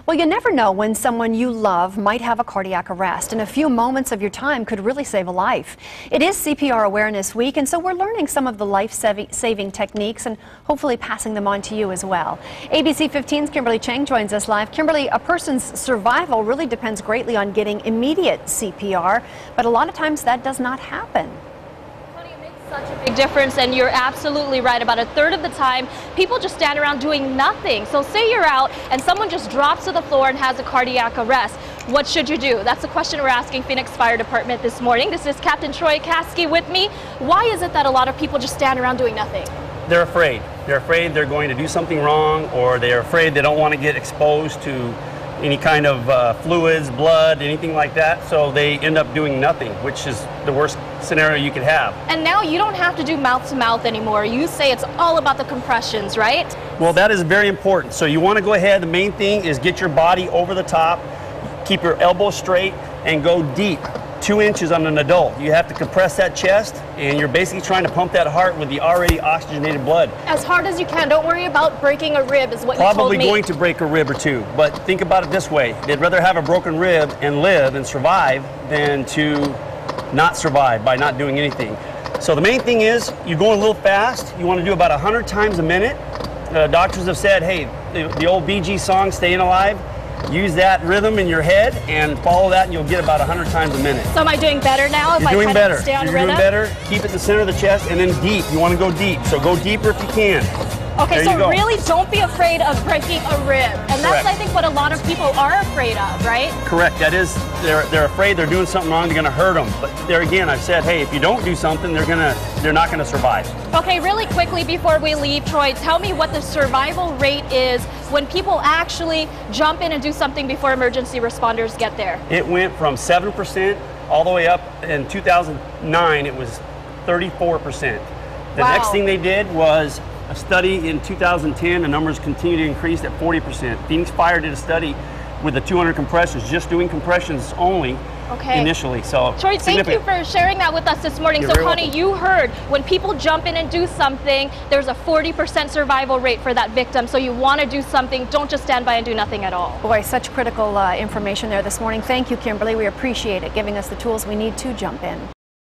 Well, you never know when someone you love might have a cardiac arrest, and a few moments of your time could really save a life. It is CPR Awareness Week, and so we're learning some of the life-saving techniques and hopefully passing them on to you as well. ABC 15's Kimberly Chang joins us live. Kimberly, a person's survival really depends greatly on getting immediate CPR, but a lot of times that does not happen. Such a big difference, and you're absolutely right. About a third of the time, people just stand around doing nothing. So say you're out and someone just drops to the floor and has a cardiac arrest. What should you do? That's the question we're asking Phoenix Fire Department this morning. This is Captain Troy Caskey with me. Why is it that a lot of people just stand around doing nothing? They're afraid. They're afraid they're going to do something wrong, or they're afraid they don't want to get exposed to any kind of fluids, blood, anything like that, so they end up doing nothing, which is the worst scenario you could have. And now you don't have to do mouth-to-mouth anymore. You say it's all about the compressions, right? Well, that is very important. So you want to go ahead, the main thing is get your body over the top, keep your elbows straight, and go deep. 2 inches on an adult. You have to compress that chest, and you're basically trying to pump that heart with the already oxygenated blood. As hard as you can. Don't worry about breaking a rib is what you told me. Probably going to break a rib or two, but think about it this way. They'd rather have a broken rib and live and survive than to not survive by not doing anything. So the main thing is, you're going a little fast. You want to do about 100 times a minute. Doctors have said, hey, the old Bee Gees song, Staying Alive, use that rhythm in your head and follow that, and you'll get about 100 times a minute. So am I doing better now if You're I doing kind better. of stay on You're rhythm? doing better. Keep it in the center of the chest, and then deep. You want to go deep, so go deeper if you can. Okay, so really don't be afraid of breaking a rib. And that's, I think, what a lot of people are afraid of, right? Correct. That is, they're afraid they're doing something wrong, they're going to hurt them. But there again, I've said, hey, if you don't do something, they're not going to survive. Okay, really quickly before we leave, Troy, tell me what the survival rate is when people actually jump in and do something before emergency responders get there. It went from 7% all the way up. In 2009, it was 34%. The next thing they did was a study in 2010, the numbers continue to increase at 40%. Phoenix Fire did a study with the 200 compressions, just doing compressions only initially. So Troy, thank you for sharing that with us this morning. So Connie, you heard when people jump in and do something, there's a 40% survival rate for that victim. So you want to do something, don't just stand by and do nothing at all. Boy, such critical information there this morning. Thank you, Kimberly. We appreciate it, giving us the tools we need to jump in.